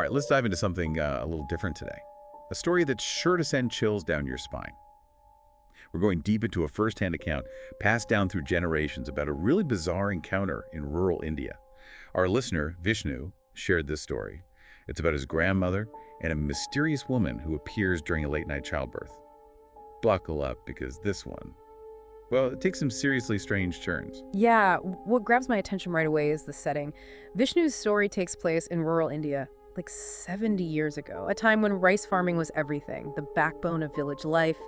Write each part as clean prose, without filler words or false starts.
right, let's dive into something a little different today. A story that's sure to send chills down your spine. We're going deep into a first-hand account passed down through generations about a really bizarre encounter in rural India. Our listener, Vishnu, shared this story. It's about his grandmother and a mysterious woman who appears during a late-night childbirth. Buckle up, because this one, well, it takes some seriously strange turns. Yeah, what grabs my attention right away is the setting. Vishnu's story takes place in rural India, like 70 years ago, a time when rice farming was everything, the backbone of village life,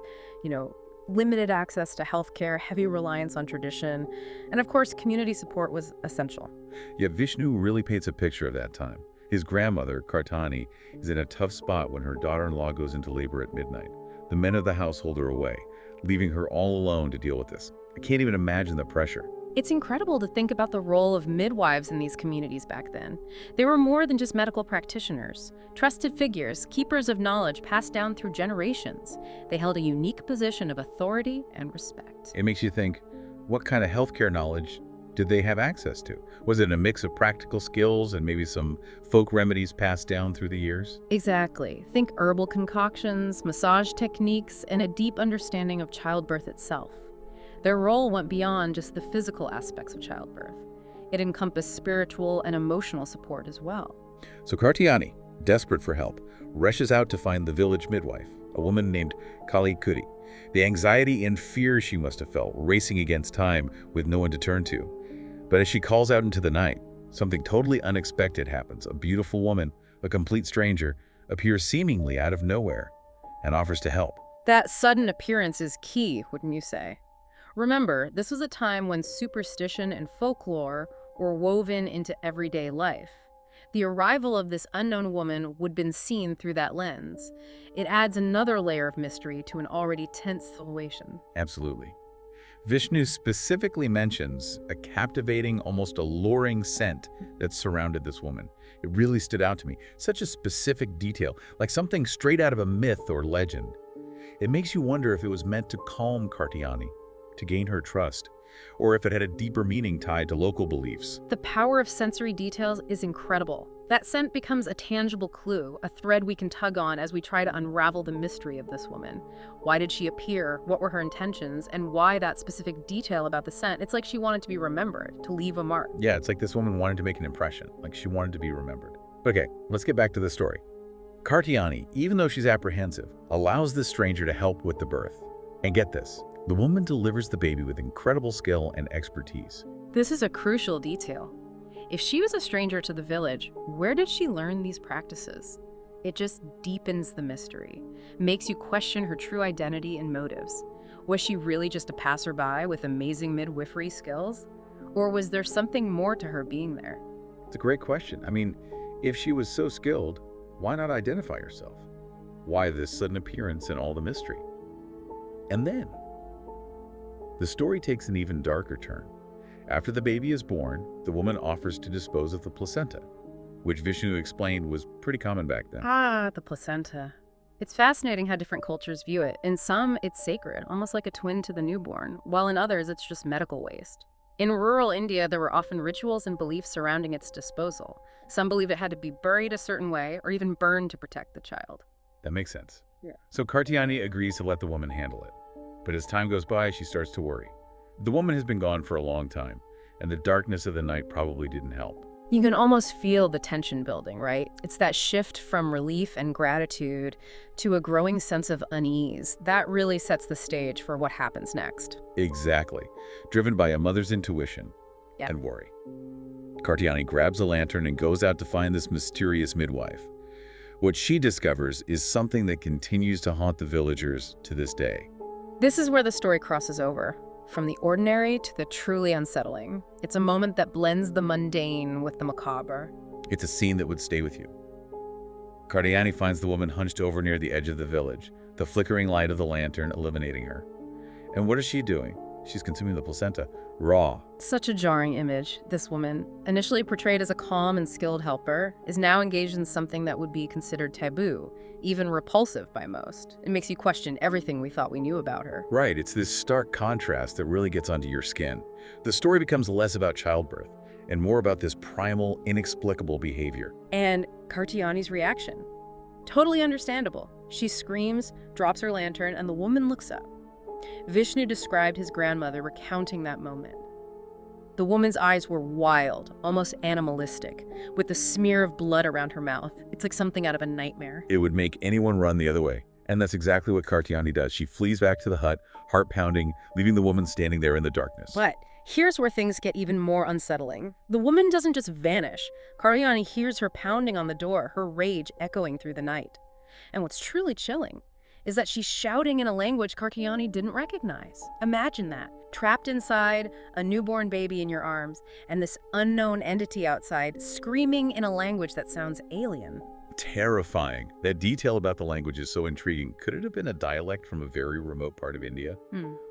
you know, limited access to healthcare, heavy reliance on tradition, and of course, community support was essential. Yet Vishnu really paints a picture of that time. His grandmother, Kartani, is in a tough spot when her daughter-in-law goes into labor at midnight. The men of the household are away, leaving her all alone to deal with this. I can't even imagine the pressure. It's incredible to think about the role of midwives in these communities back then. They were more than just medical practitioners, trusted figures, keepers of knowledge passed down through generations. They held a unique position of authority and respect. It makes you think, what kind of healthcare knowledge did they have access to? Was it a mix of practical skills and maybe some folk remedies passed down through the years? Exactly. Think herbal concoctions, massage techniques, and a deep understanding of childbirth itself. Their role went beyond just the physical aspects of childbirth. It encompassed spiritual and emotional support as well. So Kartiani, desperate for help, rushes out to find the village midwife, a woman named Kali Kudi. The anxiety and fear she must have felt, racing against time with no one to turn to. But as she calls out into the night, something totally unexpected happens. A beautiful woman, a complete stranger, appears seemingly out of nowhere and offers to help. That sudden appearance is key, wouldn't you say? Remember, this was a time when superstition and folklore were woven into everyday life. The arrival of this unknown woman would have been seen through that lens. It adds another layer of mystery to an already tense situation. Absolutely. Vishnu specifically mentions a captivating, almost alluring scent that surrounded this woman. It really stood out to me. Such a specific detail, like something straight out of a myth or legend. It makes you wonder if it was meant to calm Kartiani, to gain her trust, or if it had a deeper meaning tied to local beliefs. The power of sensory details is incredible. That scent becomes a tangible clue, a thread we can tug on as we try to unravel the mystery of this woman. Why did she appear? What were her intentions? And why that specific detail about the scent? It's like she wanted to be remembered, to leave a mark. Yeah, it's like this woman wanted to make an impression, like she wanted to be remembered. But okay, let's get back to the story. Kartiani, even though she's apprehensive, allows this stranger to help with the birth. And get this, the woman delivers the baby with incredible skill and expertise. This is a crucial detail. If she was a stranger to the village, where did she learn these practices? It just deepens the mystery, makes you question her true identity and motives. Was she really just a passerby with amazing midwifery skills? Or was there something more to her being there? It's a great question. I mean, if she was so skilled, why not identify herself? Why this sudden appearance and all the mystery? And then, the story takes an even darker turn. After the baby is born, the woman offers to dispose of the placenta, which Vishnu explained was pretty common back then. Ah, the placenta. It's fascinating how different cultures view it. In some, it's sacred, almost like a twin to the newborn, while in others, it's just medical waste. In rural India, there were often rituals and beliefs surrounding its disposal. Some believe it had to be buried a certain way or even burned to protect the child. That makes sense. Yeah. So Kartiani agrees to let the woman handle it. But as time goes by, she starts to worry. The woman has been gone for a long time, and the darkness of the night probably didn't help. You can almost feel the tension building, right? It's that shift from relief and gratitude to a growing sense of unease. That really sets the stage for what happens next. Exactly. Driven by a mother's intuition Yeah. and worry. Kartiani grabs a lantern and goes out to find this mysterious midwife. What she discovers is something that continues to haunt the villagers to this day. This is where the story crosses over, from the ordinary to the truly unsettling. It's a moment that blends the mundane with the macabre. It's a scene that would stay with you. Kartiani finds the woman hunched over near the edge of the village, the flickering light of the lantern illuminating her. And what is she doing? She's consuming the placenta, raw. Such a jarring image. This woman, initially portrayed as a calm and skilled helper, is now engaged in something that would be considered taboo, even repulsive by most. It makes you question everything we thought we knew about her. Right, it's this stark contrast that really gets onto your skin. The story becomes less about childbirth and more about this primal, inexplicable behavior. And Kartiani's reaction. Totally understandable. She screams, drops her lantern, and the woman looks up. Vishnu described his grandmother recounting that moment. The woman's eyes were wild, almost animalistic, with a smear of blood around her mouth. It's like something out of a nightmare. It would make anyone run the other way. And that's exactly what Kartiani does. She flees back to the hut, heart pounding, leaving the woman standing there in the darkness. But here's where things get even more unsettling. The woman doesn't just vanish. Kartiani hears her pounding on the door, her rage echoing through the night. And what's truly chilling is that she's shouting in a language Kartiani didn't recognize. Imagine that. Trapped inside, a newborn baby in your arms, and this unknown entity outside screaming in a language that sounds alien. Terrifying. That detail about the language is so intriguing. Could it have been a dialect from a very remote part of India?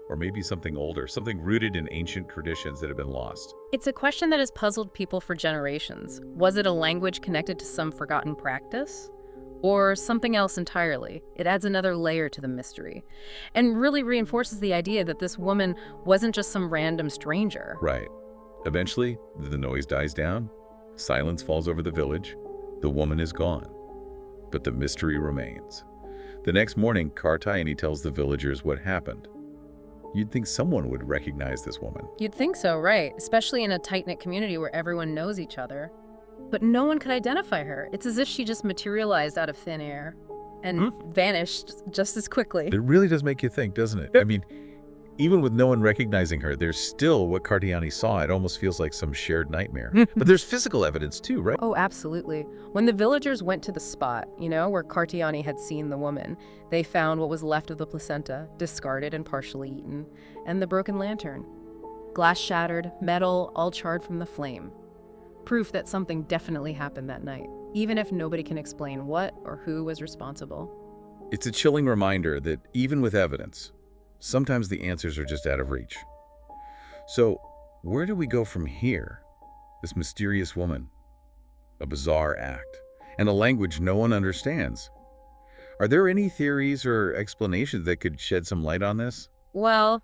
Or maybe something older, something rooted in ancient traditions that have been lost? It's a question that has puzzled people for generations. Was it a language connected to some forgotten practice? Or something else entirely? It adds another layer to the mystery and really reinforces the idea that this woman wasn't just some random stranger. Right. Eventually, the noise dies down. Silence falls over the village. The woman is gone. But the mystery remains. The next morning, Kartiani tells the villagers what happened. You'd think someone would recognize this woman. You'd think so, right? Especially in a tight-knit community where everyone knows each other. But no one could identify her. It's as if she just materialized out of thin air and vanished just as quickly. It really does make you think, doesn't it? I mean, even with no one recognizing her, there's still what Kartiani saw. It almost feels like some shared nightmare. But there's physical evidence too, right? Oh, absolutely. When the villagers went to the spot, where Kartiani had seen the woman, they found what was left of the placenta, discarded and partially eaten, and the broken lantern. Glass shattered, metal all charred from the flame. Proof that something definitely happened that night, even if nobody can explain what or who was responsible. It's a chilling reminder that even with evidence, sometimes the answers are just out of reach. So, where do we go from here? This mysterious woman, a bizarre act, and a language no one understands. Are there any theories or explanations that could shed some light on this? Well,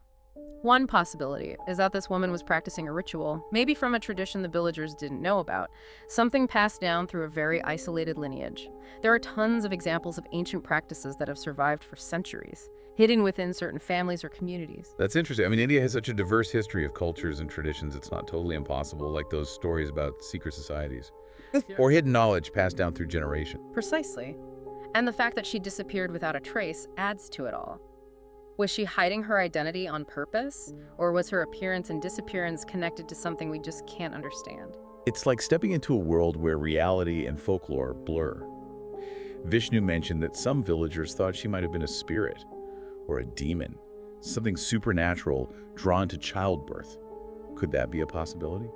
one possibility is that this woman was practicing a ritual, maybe from a tradition the villagers didn't know about, something passed down through a very isolated lineage. There are tons of examples of ancient practices that have survived for centuries, hidden within certain families or communities. That's interesting. I mean, India has such a diverse history of cultures and traditions, it's not totally impossible, like those stories about secret societies. Or hidden knowledge passed down through generations. Precisely. And the fact that she disappeared without a trace adds to it all. Was she hiding her identity on purpose, or was her appearance and disappearance connected to something we just can't understand? It's like stepping into a world where reality and folklore blur. Vishnu mentioned that some villagers thought she might have been a spirit or a demon, something supernatural drawn to childbirth. Could that be a possibility?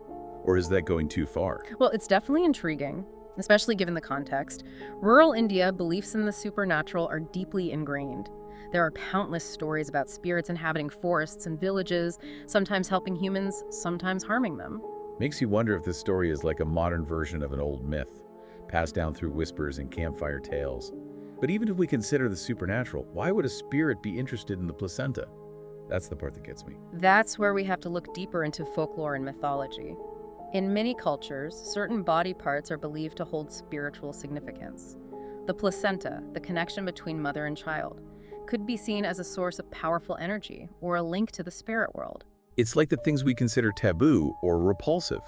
Or is that going too far? Well, it's definitely intriguing, especially given the context. Rural India, beliefs in the supernatural are deeply ingrained. There are countless stories about spirits inhabiting forests and villages, sometimes helping humans, sometimes harming them. Makes you wonder if this story is like a modern version of an old myth, passed down through whispers and campfire tales. But even if we consider the supernatural, why would a spirit be interested in the placenta? That's the part that gets me. That's where we have to look deeper into folklore and mythology. In many cultures, certain body parts are believed to hold spiritual significance. The placenta, the connection between mother and child, could be seen as a source of powerful energy or a link to the spirit world. It's like the things we consider taboo or repulsive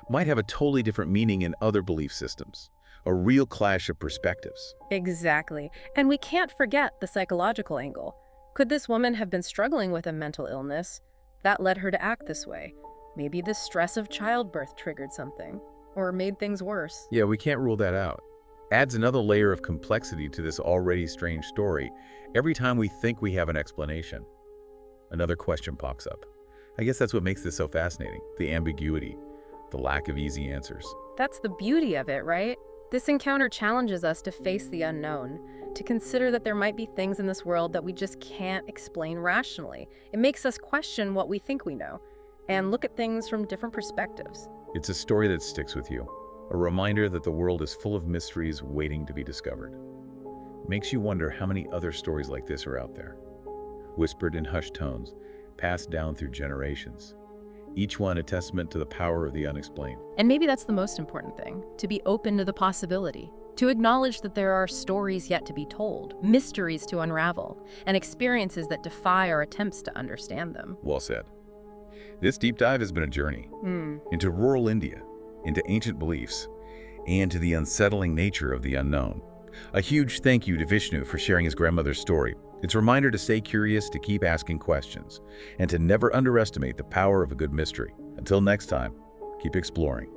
might have a totally different meaning in other belief systems. A real clash of perspectives. Exactly. And we can't forget the psychological angle. Could this woman have been struggling with a mental illness that led her to act this way? Maybe the stress of childbirth triggered something, or made things worse. Yeah, we can't rule that out. Adds another layer of complexity to this already strange story. Every time we think we have an explanation, another question pops up. I guess that's what makes this so fascinating. The ambiguity, the lack of easy answers. That's the beauty of it, right? This encounter challenges us to face the unknown, to consider that there might be things in this world that we just can't explain rationally. It makes us question what we think we know, and look at things from different perspectives. It's a story that sticks with you, a reminder that the world is full of mysteries waiting to be discovered. Makes you wonder how many other stories like this are out there, whispered in hushed tones, passed down through generations. Each one a testament to the power of the unexplained. And maybe that's the most important thing, to be open to the possibility, To acknowledge that there are stories yet to be told, mysteries to unravel, and experiences that defy our attempts to understand them. Well said. This deep dive has been a journey into rural India, into ancient beliefs, and to the unsettling nature of the unknown. A huge thank you to Vishnu for sharing his grandmother's story. It's a reminder to stay curious, to keep asking questions, and to never underestimate the power of a good mystery. Until next time, keep exploring.